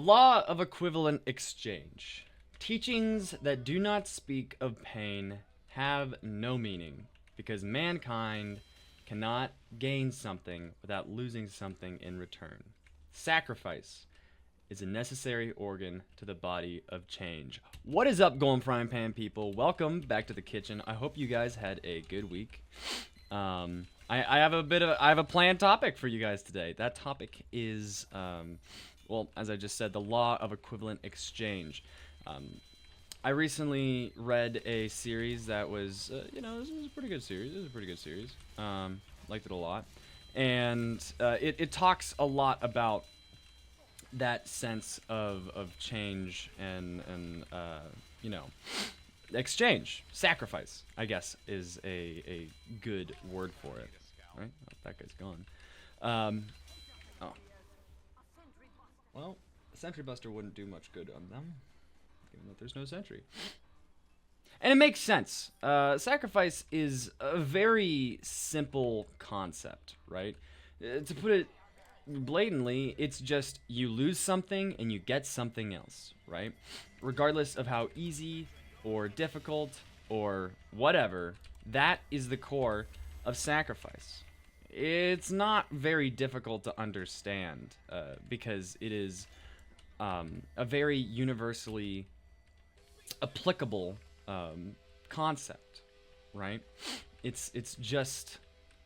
law of equivalent exchange. Teachings that do not speak of pain have no meaning, because mankind cannot gain something without losing something in return. Sacrifice is a necessary organ to the body of change. What is up, Golden Frying Pan people? Welcome back to the kitchen. I hope you guys had a good week. I have a planned topic for you guys today. That topic is, well, as I just said, the law of equivalent exchange. I recently read a series that was, this was a pretty good series. It was a pretty good series. Liked it a lot, and it talks a lot about that sense of change and exchange, sacrifice, I guess, is a good word for it. Right? Oh, that guy's gone. Oh. Well, a Sentry Buster wouldn't do much good on them, given that there's no sentry. And it makes sense. Sacrifice is a very simple concept, right? To put it blatantly, it's just you lose something and you get something else, right? Regardless of how easy or difficult or whatever, that is the core of sacrifice. It's not very difficult to understand because it is a very universally applicable concept, right? It's just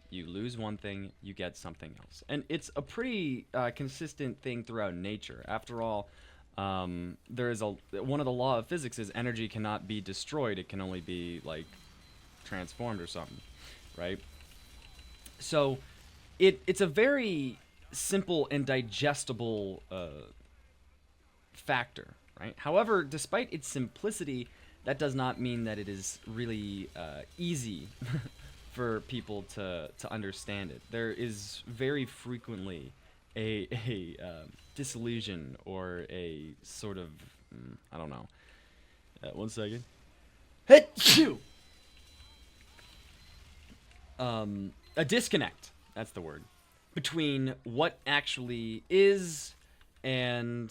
you lose one thing, you get something else, and it's a pretty consistent thing throughout nature. After all, there is one of the law of physics is energy cannot be destroyed; it can only be like transformed or something, right? So, it's a very simple and digestible factor, right? However, despite its simplicity, that does not mean that it is really easy for people to understand it. There is very frequently a disillusion or a sort of, I don't know. 1 second. A disconnect, that's the word, between what actually is and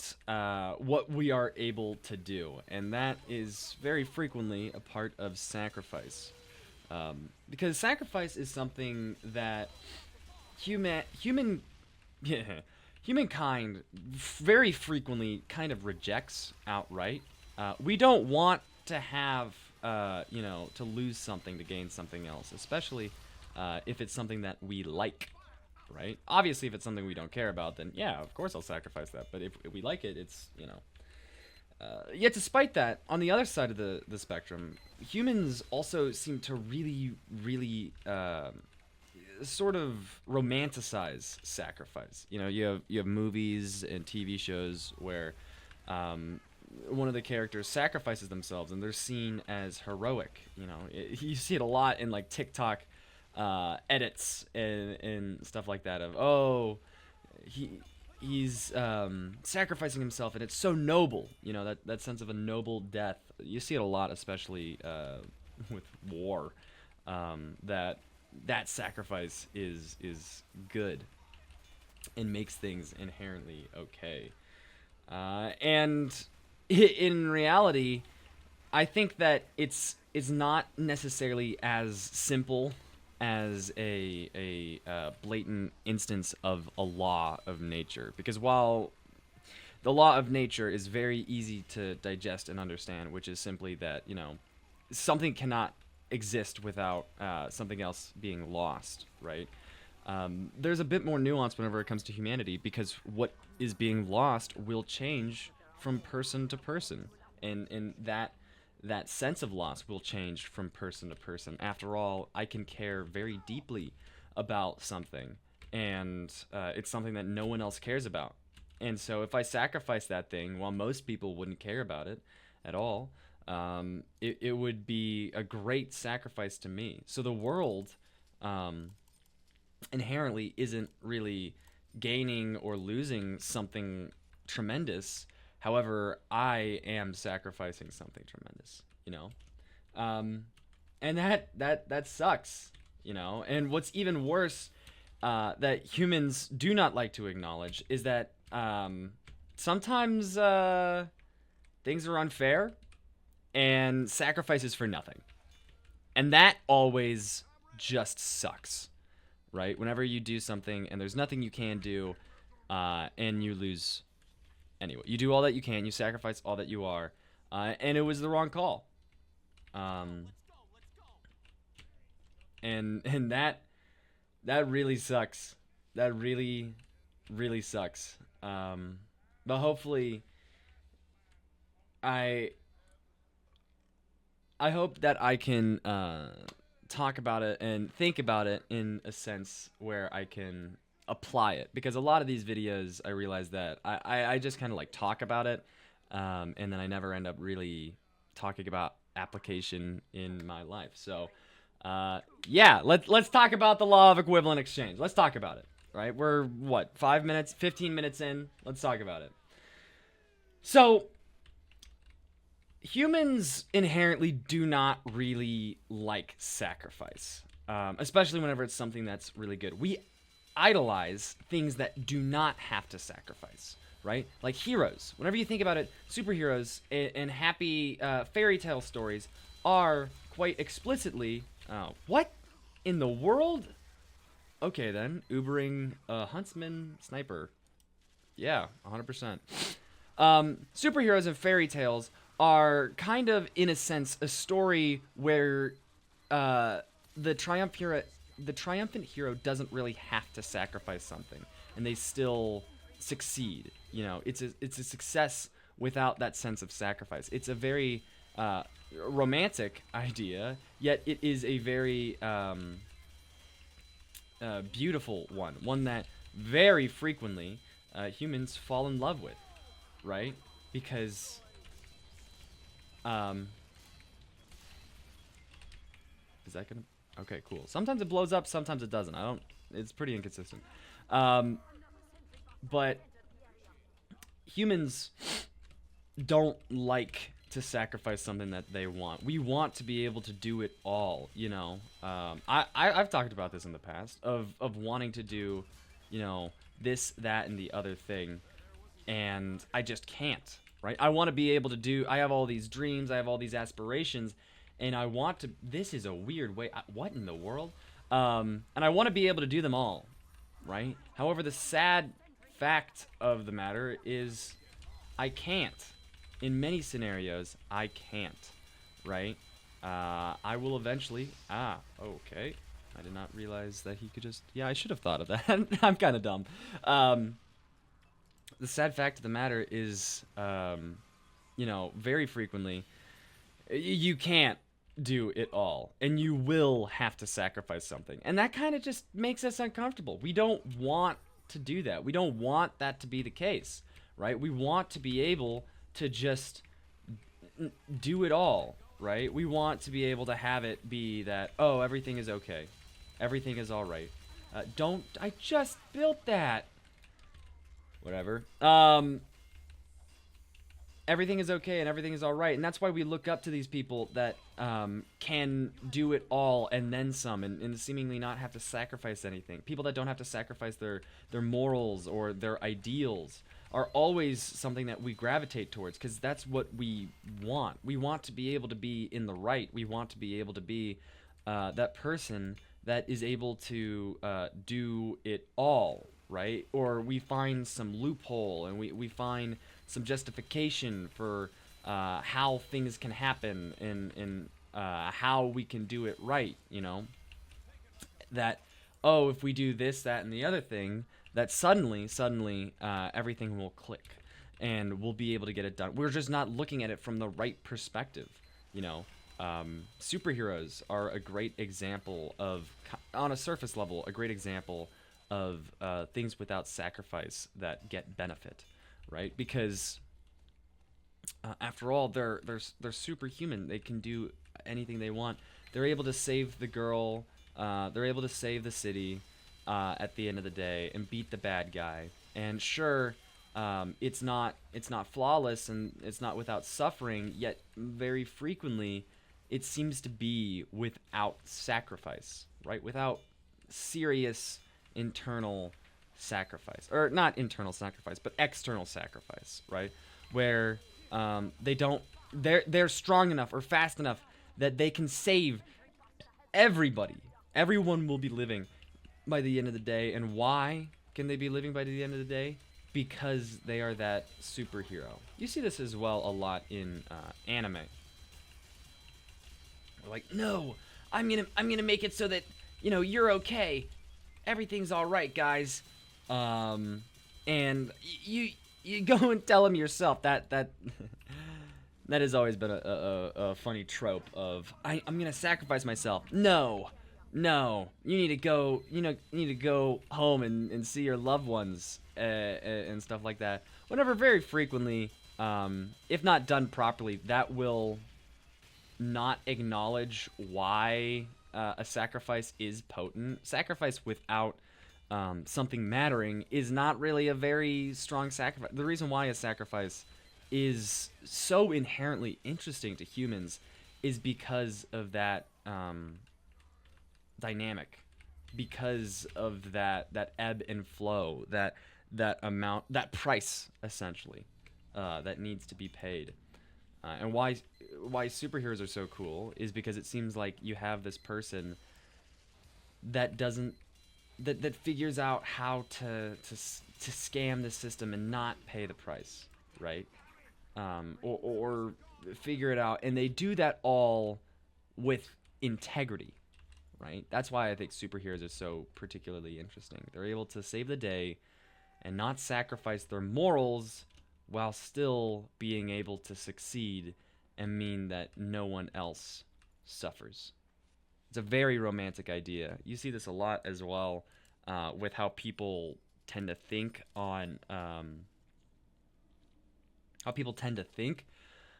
what we are able to do. And that is very frequently a part of sacrifice. Because sacrifice is something that humankind very frequently kind of rejects outright. We don't want to have, to lose something to gain something else, especially if it's something that we like, right? Obviously, if it's something we don't care about, then yeah, of course I'll sacrifice that. But if we like it, it's, yet despite that, on the other side of the spectrum, humans also seem to really, really sort of romanticize sacrifice. You have movies and TV shows where one of the characters sacrifices themselves, and they're seen as heroic. You see it a lot in like TikTok edits and stuff like that. Of he's sacrificing himself, and it's so noble. That sense of a noble death. You see it a lot, especially with war. That sacrifice is good and makes things inherently okay. And in reality, I think that it's not necessarily as simple as a blatant instance of a law of nature. Because while the law of nature is very easy to digest and understand, which is simply that, something cannot exist without something else being lost, right? There's a bit more nuance whenever it comes to humanity, because what is being lost will change from person to person. And that sense of loss will change from person to person. After all, I can care very deeply about something, and it's something that no one else cares about. And so if I sacrifice that thing, while most people wouldn't care about it at all, it would be a great sacrifice to me. So the world inherently isn't really gaining or losing something tremendous. However, I am sacrificing something tremendous, and that sucks, And what's even worse, that humans do not like to acknowledge, is that sometimes things are unfair and sacrifices for nothing. And that always just sucks, right? Whenever you do something and there's nothing you can do, and you lose anyway. You do all that you can, you sacrifice all that you are, and it was the wrong call. And that really sucks. That really, really sucks. But hopefully, I hope that I can talk about it and think about it in a sense where I can apply it, because a lot of these videos I realize that I just kind of like talk about it, and then I never end up really talking about application in my life. So yeah, let's talk about the law of equivalent exchange. Let's talk about it. Right, we're what, 5 minutes, 15 minutes in. Let's talk about it. So humans inherently do not really like sacrifice, especially whenever it's something that's really good. We idolize things that do not have to sacrifice, right? Like heroes. Whenever you think about it, superheroes and happy fairy tale stories are quite explicitly, what in the world? Okay then, Ubering huntsman sniper. Yeah, 100%. Superheroes and fairy tales are kind of, in a sense, a story where the triumphant hero doesn't really have to sacrifice something, and they still succeed. You know, it's a success without that sense of sacrifice. It's a very romantic idea, yet it is a very beautiful one that very frequently humans fall in love with, right? Because is that gonna, okay, cool. Sometimes it blows up, sometimes it doesn't. It's pretty inconsistent. But humans don't like to sacrifice something that they want. We want to be able to do it all, you know. I've talked about this in the past of wanting to do, you know, this, that, and the other thing, and I just can't, right? I want to be able to do, I have all these dreams, I have all these aspirations, and I want to, this is a weird way, what in the world? And I want to be able to do them all, right? However, the sad fact of the matter is I can't. In many scenarios, I can't, right? I will eventually, okay. I did not realize that he could just, yeah, I should have thought of that. I'm kind of dumb. The sad fact of the matter is, you know, very frequently, you can't do it all, and you will have to sacrifice something. And that kind of just makes us uncomfortable. We don't want to do that. We don't want that to be the case, right? We want to be able to just do it all, right? We want to be able to have it be that, oh, everything is okay. Everything is all right. I just built that. Whatever. Everything is okay and everything is all right. And that's why we look up to these people that can do it all and then some, and seemingly not have to sacrifice anything. People that don't have to sacrifice their morals or their ideals are always something that we gravitate towards, because that's what we want. We want to be able to be in the right. We want to be able to be that person that is able to do it all, right? Or we find some loophole, and we find some justification for how things can happen, and how we can do it right, you know? That, oh, if we do this, that, and the other thing, that suddenly everything will click and we'll be able to get it done. We're just not looking at it from the right perspective, you know. Superheroes are a great example of, on a surface level, a great example of things without sacrifice that get benefit, right? Because after all, they're superhuman. They can do anything they want. They're able to save the girl. They're able to save the city at the end of the day and beat the bad guy. And sure, it's not flawless and it's not without suffering. Yet very frequently, it seems to be without sacrifice, right? Without serious internal sacrifice, or not internal sacrifice, but external sacrifice, right? Where they're strong enough or fast enough that they can save everybody. Everyone will be living by the end of the day. And why can they be living by the end of the day? Because they are that superhero. You see this as well a lot in anime. They're like, no, I'm gonna make it so that you're okay. Everything's all right, guys. And you go and tell them yourself that that has always been a funny trope of I'm gonna sacrifice myself. No, you need to go. You need to go home and see your loved ones and stuff like that. Whenever, very frequently, if not done properly, that will not acknowledge why a sacrifice is potent. Sacrifice without something mattering is not really a very strong sacrifice. The reason why a sacrifice is so inherently interesting to humans is because of that dynamic, because of that ebb and flow, that amount, that price essentially that needs to be paid. And why superheroes are so cool is because it seems like you have this person that figures out how to scam the system and not pay the price, right? Or figure it out, and they do that all with integrity, right? That's why I think superheroes are so particularly interesting. They're able to save the day and not sacrifice their morals while still being able to succeed and mean that no one else suffers. It's a very romantic idea. You see this a lot as well with how people tend to think on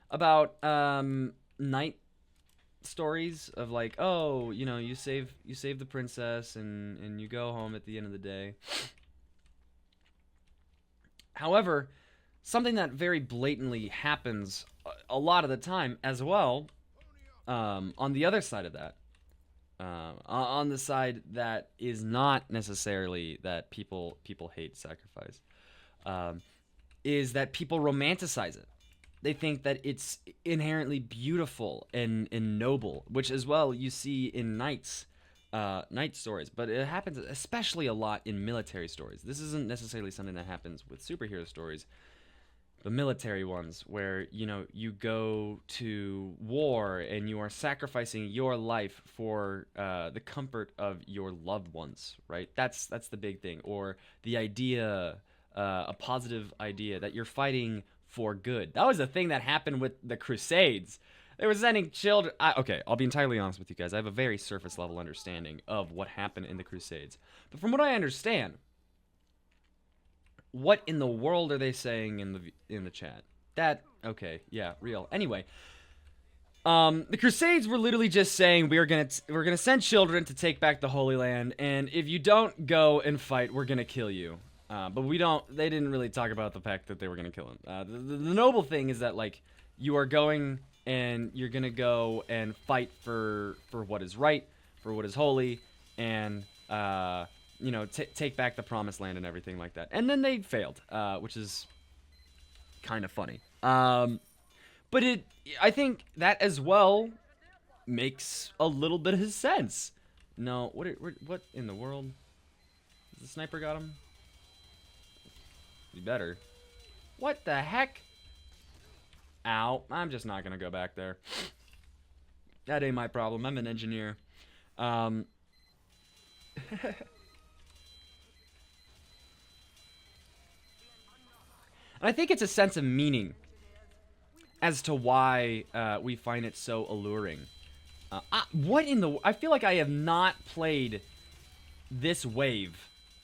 about knight stories of like, oh, you save the princess and you go home at the end of the day. However, something that very blatantly happens a lot of the time as well, on the other side of that, on the side that is not necessarily that people hate sacrifice, is that people romanticize it. They think that it's inherently beautiful and noble, which as well you see in knight stories, but it happens especially a lot in military stories. This isn't necessarily something that happens with superhero stories, the military ones, where you go to war and you are sacrificing your life for the comfort of your loved ones, right? That's the big thing. Or the idea, a positive idea that you're fighting for good. That was a thing that happened with the Crusades. They were sending children. Okay, I'll be entirely honest with you guys. I have a very surface level understanding of what happened in the Crusades. But from what I understand, what in the world are they saying in the chat? Okay, yeah, real. Anyway, the Crusades were literally just saying we're gonna send children to take back the Holy Land, and if you don't go and fight, we're gonna kill you. But they didn't really talk about the fact that they were gonna kill him. The noble thing is that, like, you are going and you're gonna go and fight for what is right, for what is holy, and take back the promised land and everything like that. And then they failed, which is kind of funny. But I think that as well makes a little bit of sense. No, what in the world? The sniper got him? You better. What the heck? Ow. I'm just not gonna go back there. That ain't my problem. I'm an engineer. And I think it's a sense of meaning as to why we find it so alluring. I feel like I have not played this wave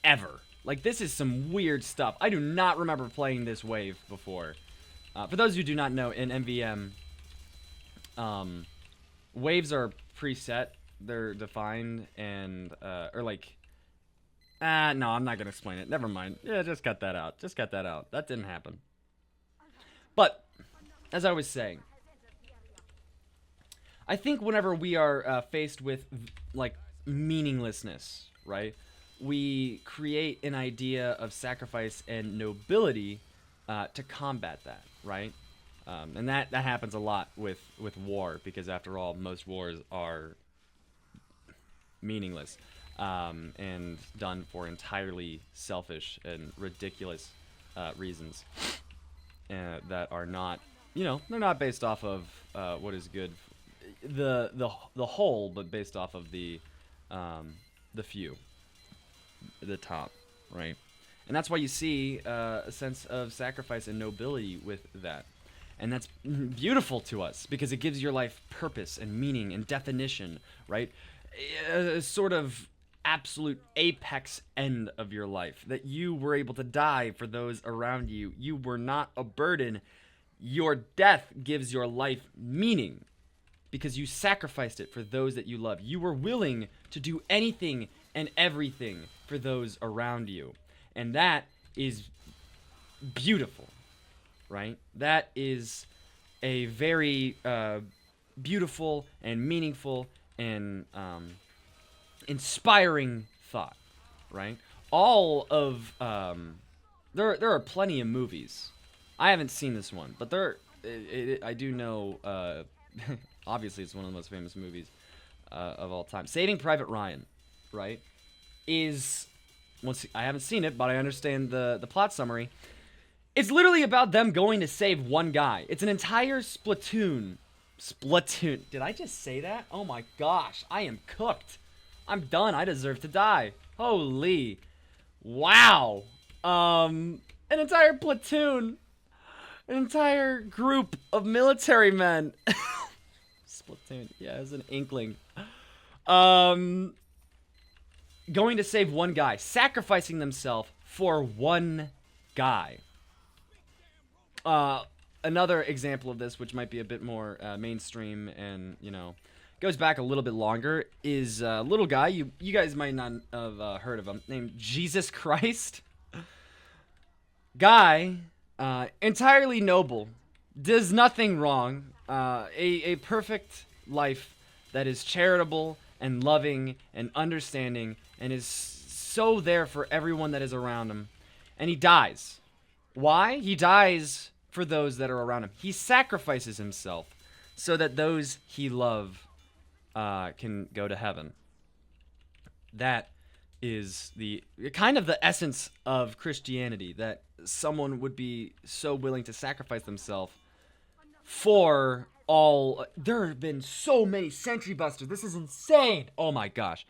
ever. Like, this is some weird stuff. I do not remember playing this wave before. For those who do not know, in MVM, waves are preset. They're defined and, no, I'm not going to explain it. Never mind. Yeah, just cut that out. That didn't happen. But, as I was saying, I think whenever we are faced with, like, meaninglessness, right? we create an idea of sacrifice and nobility to combat that, right? And that happens a lot with war, because after all, most wars are meaningless and done for entirely selfish and ridiculous reasons that are not, they're not based off of what is good, the whole, but based off of the few, the top, right? And that's why you see a sense of sacrifice and nobility with that. And that's beautiful to us, because it gives your life purpose and meaning and definition, right? A sort of absolute apex end of your life, that you were able to die for those around you. You were not a burden. Your death gives your life meaning, because you sacrificed it for those that you love. You were willing to do anything and everything for those around you. And that is beautiful, right? That is a very beautiful and meaningful and inspiring thought, right? All of there are plenty of movies. I haven't seen this one, but I do know. Obviously, it's one of the most famous movies of all time. Saving Private Ryan, right? I haven't seen it, but I understand the plot summary. It's literally about them going to save one guy. It's an entire Splatoon. Did I just say that? Oh my gosh, I am cooked. I'm done. I deserve to die. Holy. Wow. An entire platoon. An entire group of military men. Splatoon. Yeah, as an inkling. Going to save one guy. Sacrificing themselves for one guy. Another example of this, which might be a bit more mainstream and, goes back a little bit longer, is a little guy. You guys might not have heard of him, named Jesus Christ. Guy, entirely noble, does nothing wrong, a perfect life that is charitable and loving and understanding and is so there for everyone that is around him. And he dies. Why? He dies for those that are around him. He sacrifices himself so that those he loves can go to heaven. That is the kind of the essence of Christianity, that someone would be so willing to sacrifice themselves for all. There have been so many Sentry Busters. This is insane. Oh my gosh.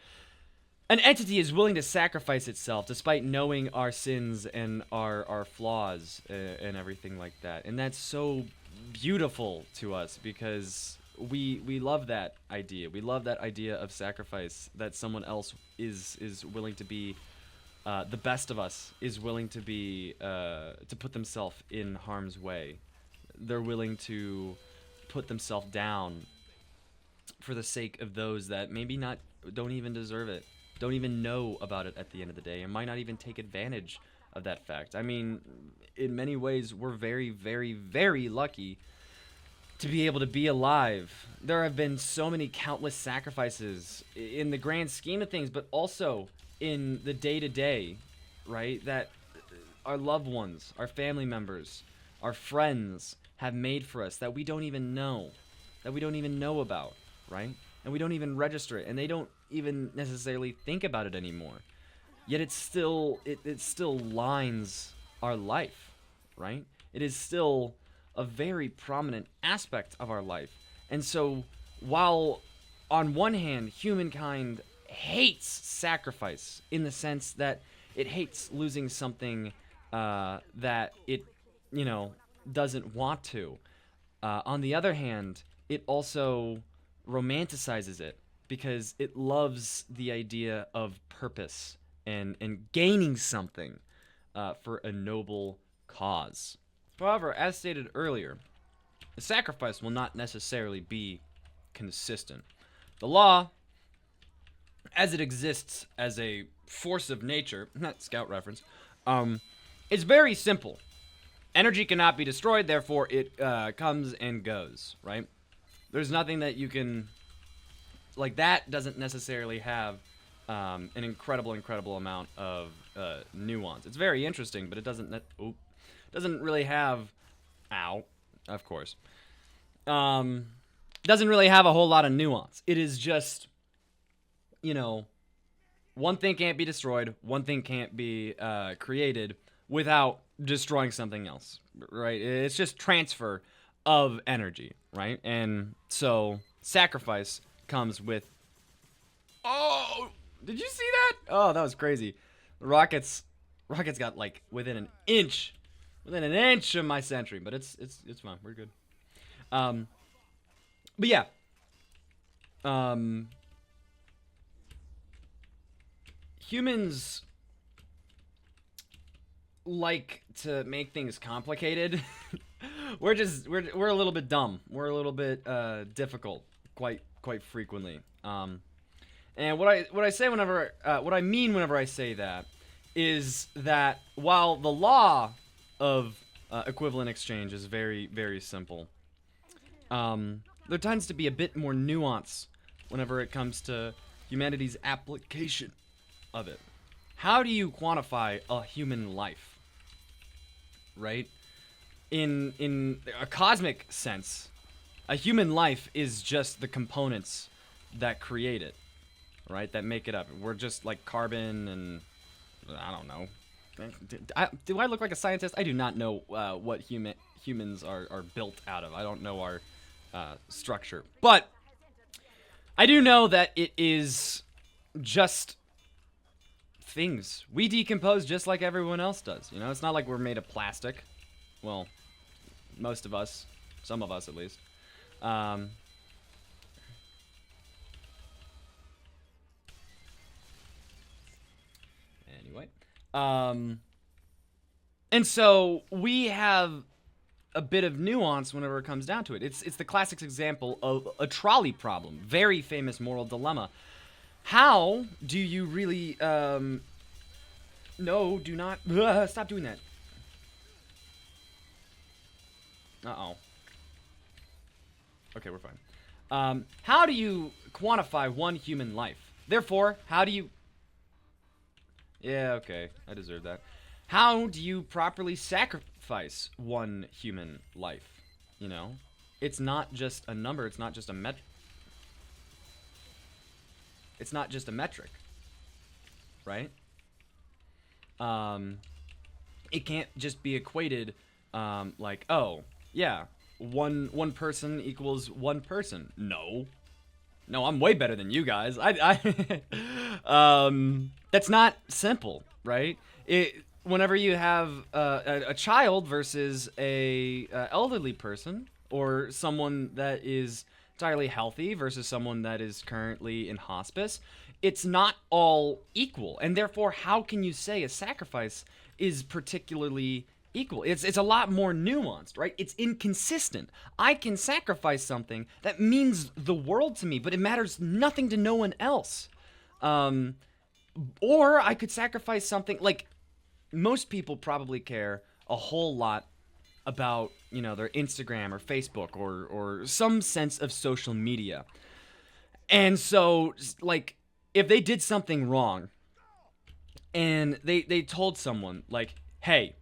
An entity is willing to sacrifice itself despite knowing our sins and our flaws and everything like that. And that's so beautiful to us, because we love that idea. We love that idea of sacrifice, that someone else is willing to be the best of us, is willing to be to put themselves in harm's way. They're willing to put themselves down for the sake of those that maybe don't even deserve it, don't even know about it at the end of the day, and might not even take advantage of that fact. I mean, in many ways, we're very, very, very lucky to be able to be alive. There have been so many countless sacrifices in the grand scheme of things, but also in the day-to-day, right? That our loved ones, our family members, our friends have made for us that we don't even know, about, right? And we don't even register it, and they don't even necessarily think about it anymore. Yet it still lines our life, right? It is still a very prominent aspect of our life. And so while on one hand humankind hates sacrifice in the sense that it hates losing something that it doesn't want to, on the other hand it also romanticizes it, because it loves the idea of purpose and gaining something for a noble cause. However, as stated earlier, the sacrifice will not necessarily be consistent. The law, as it exists as a force of nature, not Scout reference, it's very simple. Energy cannot be destroyed, therefore it comes and goes, right? There's nothing that you can... Like, that doesn't necessarily have an incredible amount of nuance. It's very interesting, but it doesn't really have, of course, doesn't really have a whole lot of nuance. It is just, one thing can't be destroyed, one thing can't be created without destroying something else, right? It's just transfer of energy, right? And so sacrifice comes with. Oh, did you see that? Oh, that was crazy. Rockets got like within an inch of my sentry, but it's fine. We're good. But yeah. Humans like to make things complicated. we're a little bit dumb. We're a little bit difficult quite frequently. And what I mean whenever I say that is that while the law of equivalent exchange is very, very simple, there tends to be a bit more nuance whenever it comes to humanity's application of it. How do you quantify a human life? Right? In a cosmic sense, a human life is just the components that create it, right? That make it up. We're just like carbon and I don't know. Do I look like a scientist? I do not know what humans are built out of. I don't know our structure, but I do know that it is just things. We decompose just like everyone else does. It's not like we're made of plastic. Well, most of us, some of us at least. Anyway, and so we have a bit of nuance whenever it comes down to it. It's the classic example of a trolley problem. Very famous moral dilemma. How do you really, no, do not, stop doing that. Uh-oh. Okay, we're fine. How do you quantify one human life? Therefore, how do you... Yeah, okay, I deserve that. How do you properly sacrifice one human life? It's not just a number, it's not just a metric. It's not just a metric, right? It can't just be equated like, oh, yeah, one person equals one person. No, I'm way better than you guys. That's not simple, right? Whenever you have a child versus a elderly person, or someone that is entirely healthy versus someone that is currently in hospice, it's not all equal. And therefore, how can you say a sacrifice is particularly equal? It's a lot more nuanced, right? It's inconsistent. I can sacrifice something that means the world to me, but it matters nothing to no one else. Or I could sacrifice something like most people probably care a whole lot about, their Instagram or Facebook or some sense of social media. And so, like, if they did something wrong and they told someone, like, hey,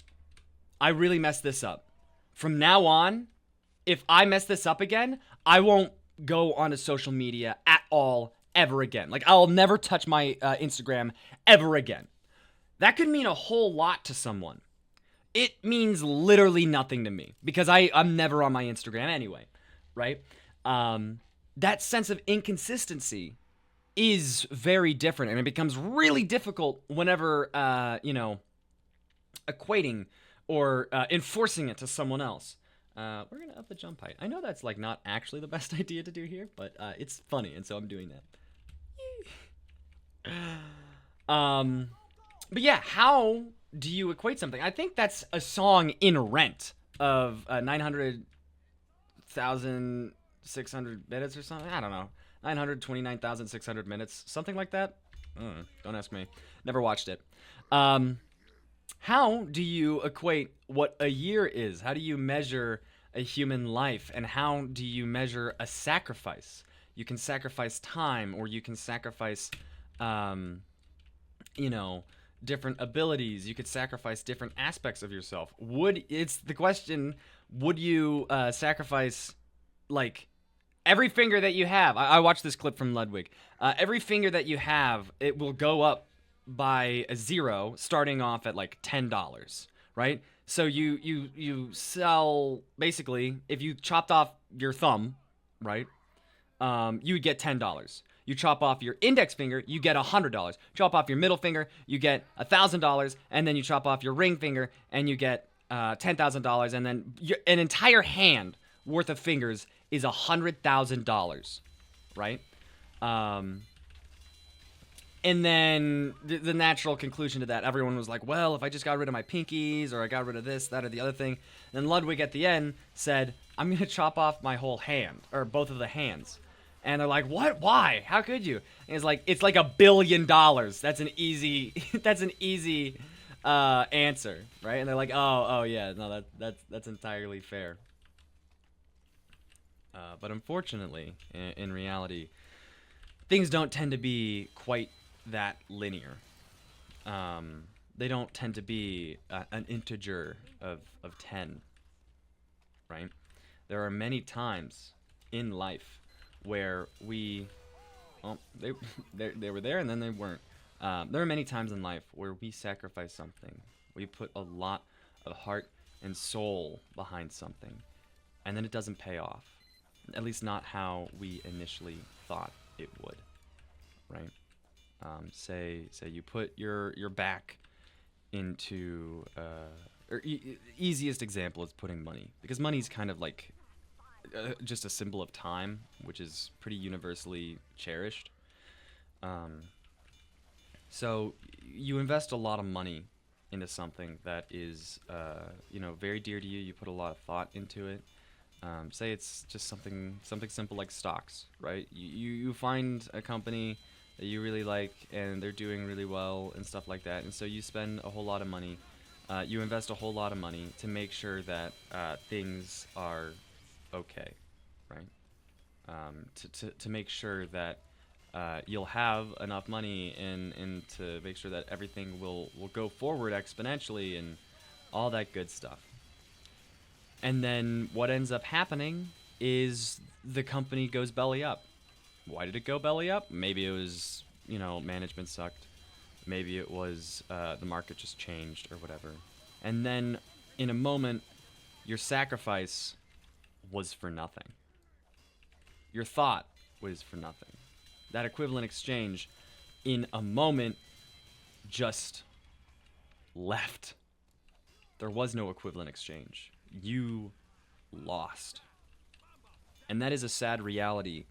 I really messed this up. From now on, if I mess this up again, I won't go onto social media at all ever again. Like, I'll never touch my Instagram ever again. That could mean a whole lot to someone. It means literally nothing to me because I'm never on my Instagram anyway, right? That sense of inconsistency is very different, and it becomes really difficult whenever, equating or enforcing it to someone else. We're going to up the jump height. I know that's, like, not actually the best idea to do here, but it's funny, and so I'm doing that. But yeah, how do you equate something? I think that's a song in Rent of 900,600 minutes or something. I don't know. 929,600 minutes. Something like that. Don't ask me. Never watched it. How do you equate what a year is? How do you measure a human life? And how do you measure a sacrifice? You can sacrifice time, or you can sacrifice um, you know, different abilities. You could sacrifice different aspects of yourself. It's the question, would you sacrifice, like, every finger that you have? I watched this clip from Ludwig. Every finger that you have, it will go up by a zero, starting off at like $10, right? So you sell, basically, if you chopped off your thumb, right? You would get $10. You chop off your index finger, you get $100. Chop off your middle finger, you get $1,000, and then you chop off your ring finger, and you get $10,000, and then an entire hand worth of fingers is $100,000, right? And then the natural conclusion to that, everyone was like, well, if I just got rid of my pinkies, or I got rid of this, that, or the other thing. And then Ludwig at the end said, I'm going to chop off my whole hand, or both of the hands. And they're like, what? Why? How could you? And it's like $1 billion. That's an easy, answer, right? And they're like, oh yeah, no, that's entirely fair. But unfortunately, in reality, things don't tend to be quite that linear. They don't tend to be an integer of 10, right? There are many times in life where they were there and then they weren't. There are many times in life where we sacrifice something. We put a lot of heart and soul behind something, and then it doesn't pay off. At least not how we initially thought it would, right? Say you put your back into, easiest example is putting money, because money's kind of like just a symbol of time, which is pretty universally cherished. So you invest a lot of money into something that is, very dear to you. You put a lot of thought into it. Say it's just something simple like stocks, right? You find a company that you really like and they're doing really well and stuff like that, and so you spend a whole lot of money. You invest a whole lot of money to make sure that things are okay, right? To make sure that you'll have enough money and to make sure that everything will go forward exponentially and all that good stuff. And then what ends up happening is the company goes belly up. Why did it go belly up? Maybe it was, management sucked. Maybe it was the market just changed or whatever. And then in a moment, your sacrifice was for nothing. Your thought was for nothing. That equivalent exchange in a moment just left. There was no equivalent exchange. You lost. And that is a sad reality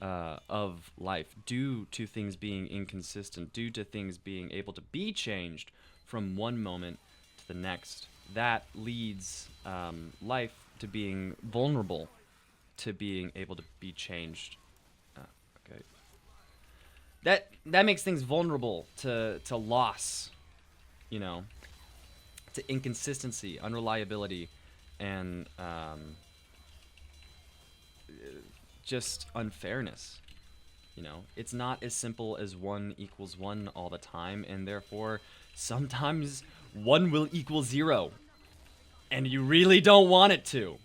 of life, due to things being inconsistent, due to things being able to be changed from one moment to the next. That leads life to being vulnerable to being able to be changed. Okay. That makes things vulnerable to loss, to inconsistency, unreliability, and just unfairness. It's not as simple as 1 equals 1 all the time, and therefore sometimes 1 will equal 0, and you really don't want it to.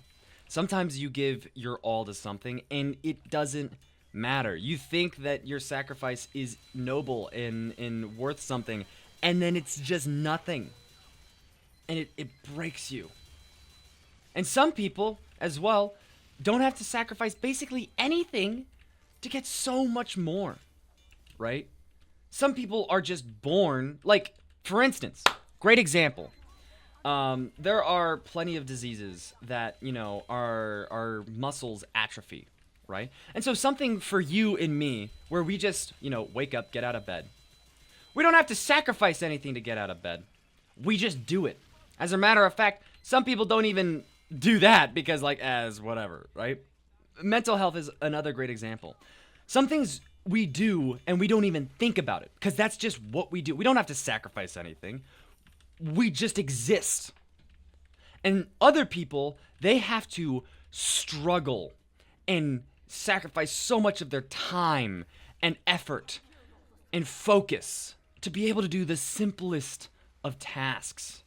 Sometimes you give your all to something and it doesn't matter. You think that your sacrifice is noble and worth something, and then it's just nothing, and it breaks you. And some people, as well, don't have to sacrifice basically anything to get so much more, right? Some people are just born, like, for instance, great example. There are plenty of diseases that, our muscles atrophy, right? And so something for you and me, where we just, wake up, get out of bed. We don't have to sacrifice anything to get out of bed. We just do it. As a matter of fact, some people don't even do that because, as whatever, right? Mental health is another great example. Some things we do and we don't even think about it because that's just what we do. We don't have to sacrifice anything. We just exist. And other people, they have to struggle and sacrifice so much of their time and effort and focus to be able to do the simplest of tasks.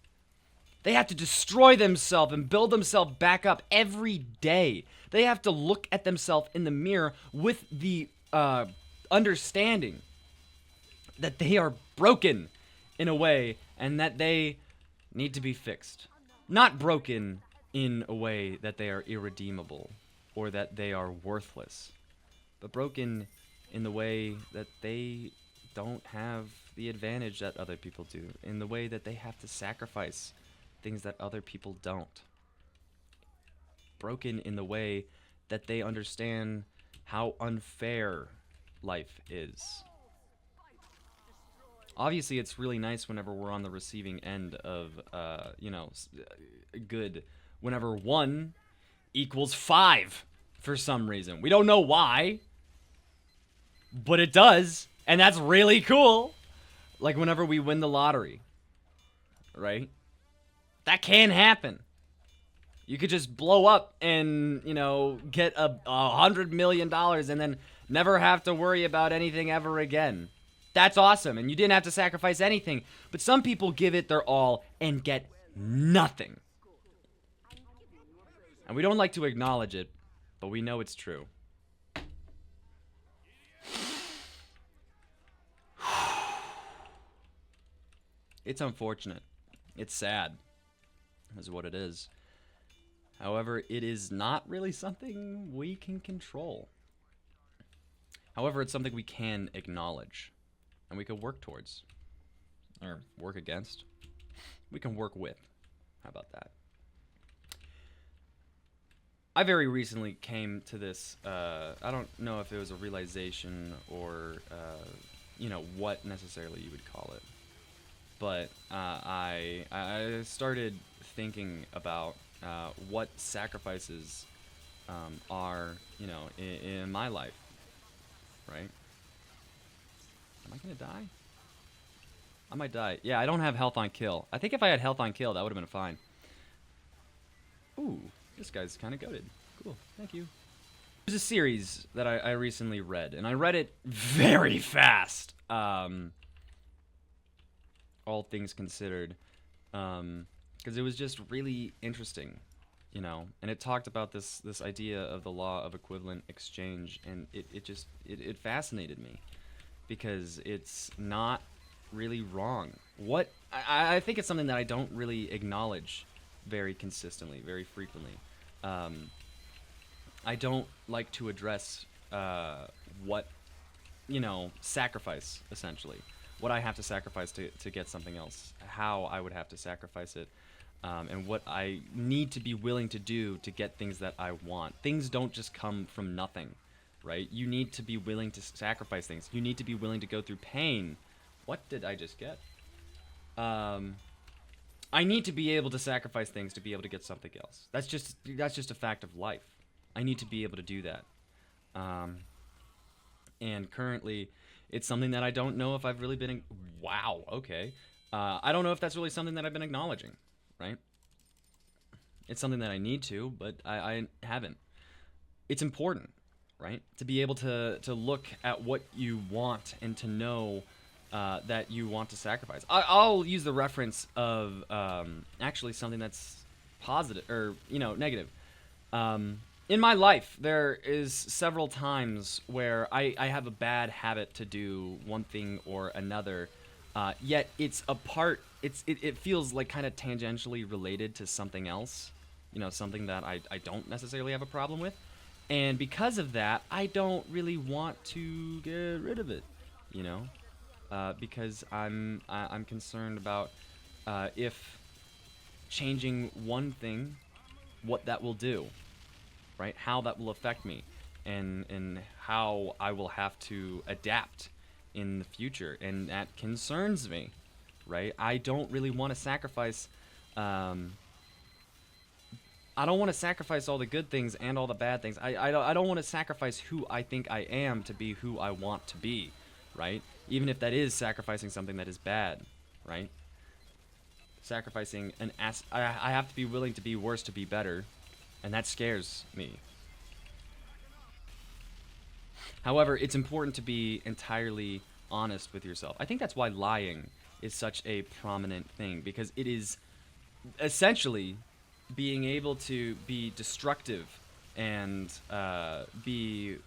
They have to destroy themselves and build themselves back up every day. They have to look at themselves in the mirror with the understanding that they are broken in a way and that they need to be fixed. Not broken in a way that they are irredeemable or that they are worthless, but broken in the way that they don't have the advantage that other people do, in the way that they have to sacrifice things that other people don't. Broken in the way that they understand how unfair life is. Obviously, it's really nice whenever we're on the receiving end of, good. Whenever 1 equals 5 for some reason. We don't know why, but it does, and that's really cool. Like whenever we win the lottery, right? That can happen. You could just blow up and, get $100 million and then never have to worry about anything ever again. That's awesome, and you didn't have to sacrifice anything. But some people give it their all and get nothing. And we don't like to acknowledge it, but we know it's true. It's unfortunate. It's sad, is what it is. However, it is not really something we can control. However, it's something we can acknowledge and we can work towards or work against. We can work with. How about that? I very recently came to this, I don't know if it was a realization or, what necessarily you would call it. But I started thinking about what sacrifices are, in my life, right? Am I gonna die? I might die. Yeah, I don't have health on kill. I think if I had health on kill, that would have been fine. Ooh, this guy's kind of goated. Cool, thank you. There's a series that I recently read, and I read it very fast. All things considered, because it was just really interesting, and it talked about this idea of the law of equivalent exchange, and it fascinated me because it's not really wrong. I think it's something that I don't really acknowledge very consistently, very frequently. I don't like to address what, sacrifice, essentially. What I have to sacrifice to get something else, how I would have to sacrifice it, and what I need to be willing to do to get things that I want. Things don't just come from nothing, right? You need to be willing to sacrifice things. You need to be willing to go through pain. What did I just get? I need to be able to sacrifice things to be able to get something else. That's just a fact of life. I need to be able to do that. And currently, it's something that I don't know if I've really been... Wow, okay. I don't know if that's really something that I've been acknowledging, right? It's something that I need to, but I haven't. It's important, right? To be able to look at what you want and to know that you want to sacrifice. I'll use the reference of actually something that's positive, or, negative. In my life, there is several times where I have a bad habit to do one thing or another, yet it's a part, it feels like kind of tangentially related to something else, something that I don't necessarily have a problem with. And because of that, I don't really want to get rid of it, because I'm concerned about if changing one thing, what that will do. Right, how that will affect me, and how I will have to adapt in the future, and that concerns me, right? I don't really want to sacrifice. I don't want to sacrifice all the good things and all the bad things. I don't want to sacrifice who I think I am to be who I want to be, right? Even if that is sacrificing something that is bad, right? Sacrificing I have to be willing to be worse to be better. And that scares me. However, it's important to be entirely honest with yourself. I think that's why lying is such a prominent thing, because it is essentially being able to be destructive and be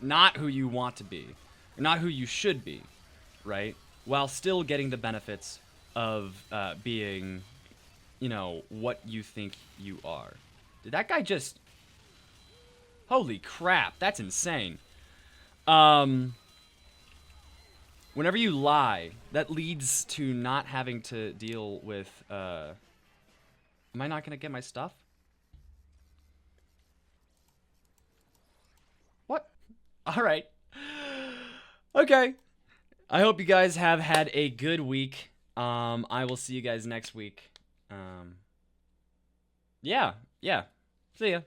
not who you want to be, not who you should be, right? While still getting the benefits of being, what you think you are. Did that guy just... Holy crap, that's insane. Whenever you lie, that leads to not having to deal with, am I not gonna get my stuff? What? Alright. Okay. I hope you guys have had a good week. I will see you guys next week. Yeah. See ya.